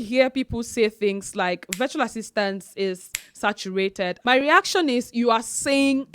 hear people say things like virtual assistants is saturated, my reaction is you are saying,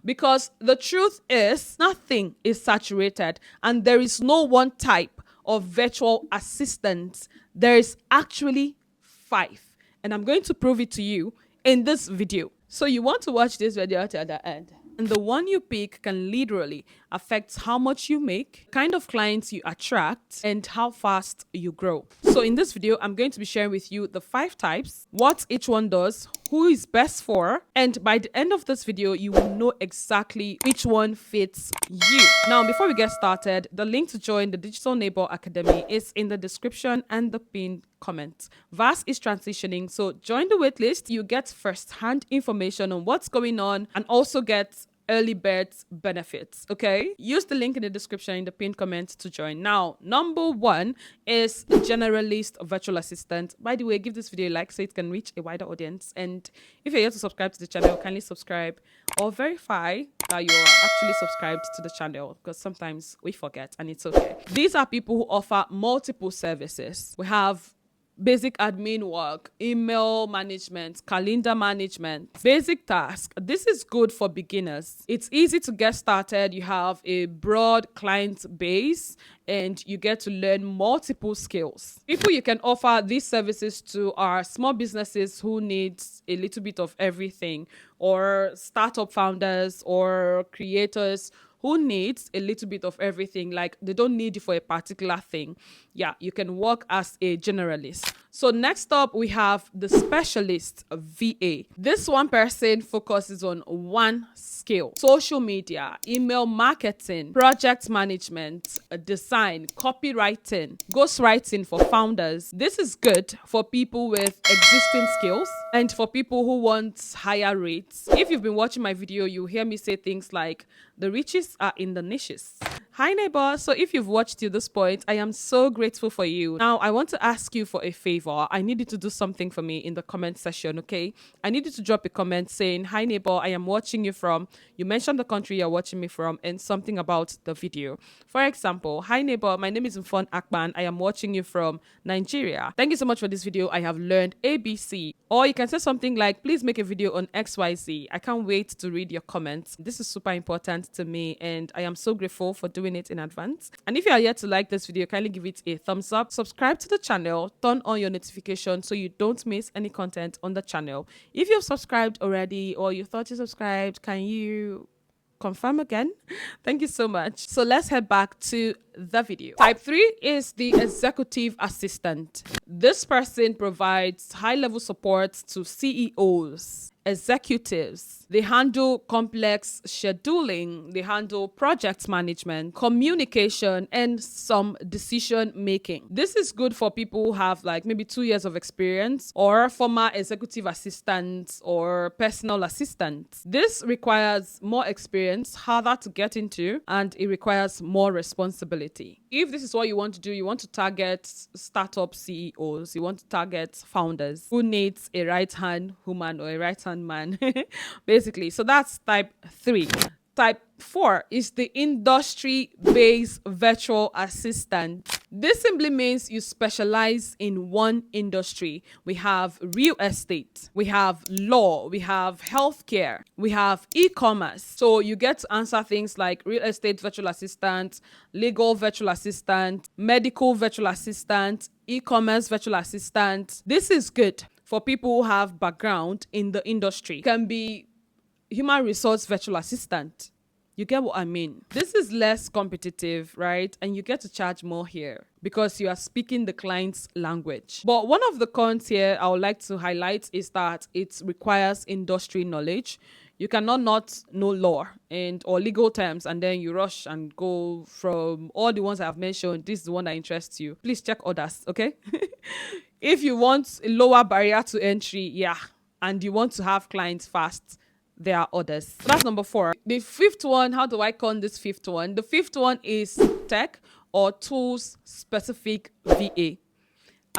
because the truth is nothing is saturated and there is no one type of virtual assistant. There is actually 5, and I'm going to prove it to you in this video. So you want to watch this video till the end. And the one you pick can literally affect how much you make, kind of clients you attract, and how fast you grow. So in this video, I'm going to be sharing with you the 5 types, what each one does, who is best for, and by the end of this video, you will know exactly which one fits you. Now, before we get started, the link to join the Digital Neighbor Academy is in the description and the pinned comment. VAS is transitioning, so join the waitlist. You get first-hand information on what's going on and also get early bird benefits. Okay, use the link in the description in the pinned comment to join. Now, number 1 is generalist virtual assistant. By the way, give this video a like so it can reach a wider audience, and if you're yet to subscribe to the channel, kindly subscribe or verify that you're actually subscribed to the channel, because sometimes we forget and it's okay. These are people who offer multiple services. We have basic admin work, email management, calendar management, basic tasks. This is good for beginners. It's easy to get started. You have a broad client base and you get to learn multiple skills. People you can offer these services to are small businesses who need a little bit of everything, or startup founders or creators who needs a little bit of everything. Like, they don't need you for a particular thing. Yeah, you can work as a generalist. So next up, we have the specialist VA. This one person focuses on one skill: social media, email marketing, project management, design, copywriting, ghostwriting for founders. This is good for people with existing skills and for people who want higher rates. If you've been watching my video, you hear me say things like, the riches are in the niches. Hi neighbor, so if you've watched to this point, I am so grateful for you. Now, I want to ask you for a favor. I need you to do something for me in the comment section, okay? I need you to drop a comment saying, hi neighbor, I am watching you from, you mentioned the country you're watching me from and something about the video. For example, hi neighbor, my name is Mfon. I am watching you from Nigeria. Thank you so much for this video. I have learned ABC. Or you can say something like, please make a video on XYZ. I can't wait to read your comments. This is super important to me and I am so grateful for doing it in advance. And if you are yet to like this video, kindly give it a thumbs up, subscribe to the channel, turn on your notifications so you don't miss any content on the channel. If you've subscribed already or you thought you subscribed, can you confirm again? Thank you so much. So let's head back to the video. Type 3 is the executive assistant. This person provides high-level support to CEOs, executives. They handle complex scheduling, they handle project management, communication, and some decision making. This is good for people who have like maybe 2 years of experience or former executive assistants or personal assistants. This requires more experience, harder to get into, and it requires more responsibility. If this is what you want to do, you want to target startup CEOs, you want to target founders who needs a right-hand woman or a right-hand man, basically. So that's type 3. Type 4 is the industry-based virtual assistant. This simply means you specialize in one industry. We have real estate, we have law, we have healthcare, we have e-commerce. So you get to answer things like real estate virtual assistant, legal virtual assistant, medical virtual assistant, e-commerce virtual assistant. This is good for people who have background in the industry. It can be human resource virtual assistant. You get what I mean? This is less competitive, right? And you get to charge more here because you are speaking the client's language. But one of the cons here I would like to highlight is that it requires industry knowledge. You cannot not know law and or legal terms and then you rush and go from all the ones I have mentioned. This is the one that interests you. Please check others, okay? If you want a lower barrier to entry, yeah, and you want to have clients fast, there are others. So that's number 4. The 5th one, how do I call this 5th one? The 5th one is tech or tools specific VA.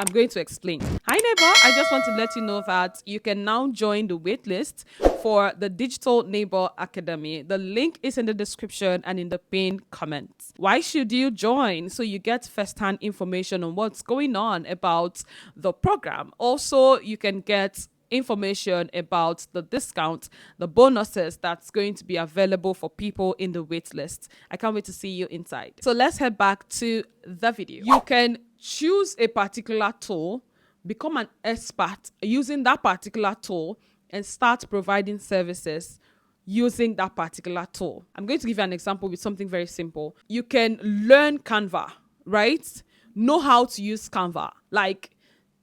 I'm going to explain. Hi neighbor, I just want to let you know that you can now join the waitlist for the Digital Neighbor Academy. The link is in the description and in the pinned comments. Why should you join? So you get first-hand information on what's going on about the program. Also, you can get information about the discount, the bonuses that's going to be available for people in the waitlist. I can't wait to see you inside. So let's head back to the video. You can choose a particular tool, become an expert using that particular tool, and start providing services using that particular tool. I'm going to give you an example with something very simple. You can learn Canva, right? Know how to use Canva. Like,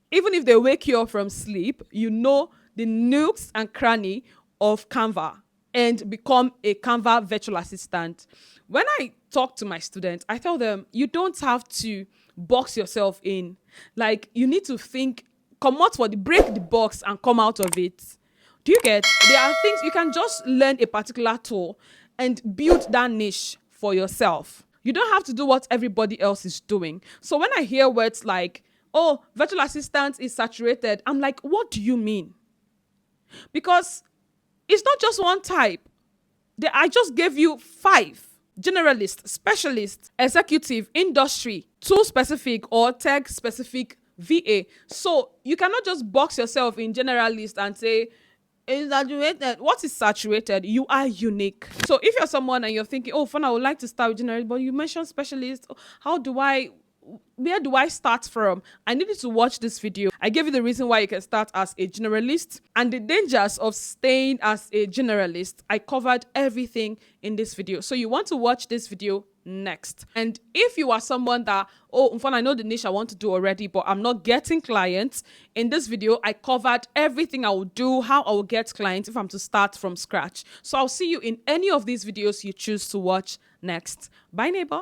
even if they wake you up from sleep, you know the nooks and cranny of Canva and become a Canva virtual assistant. When I talk to my students, I tell them, you don't have to box yourself in. Like, you need to think, break the box and come out of it. Do you get? There are things you can just learn a particular tool and build that niche for yourself. You don't have to do what everybody else is doing. So when I hear words like, oh, virtual assistant is saturated, I'm like, what do you mean? Because it's not just one type. I just gave you 5: generalist, specialist, executive, industry, tool specific or tech specific, VA. So you cannot just box yourself in generalist and say, is saturated. What is saturated? You are unique. So if you're someone and you're thinking, oh, fun, I would like to start with generalist, but you mentioned specialist. Where do I start from? I needed to watch this video. I gave you the reason why you can start as a generalist and the dangers of staying as a generalist. I covered everything in this video. So you want to watch this video next. And if you are someone that, oh, Mfon, I know the niche I want to do already, but I'm not getting clients, in this video, I covered everything I will do, how I will get clients if I'm to start from scratch. So I'll see you in any of these videos you choose to watch next. Bye, neighbor.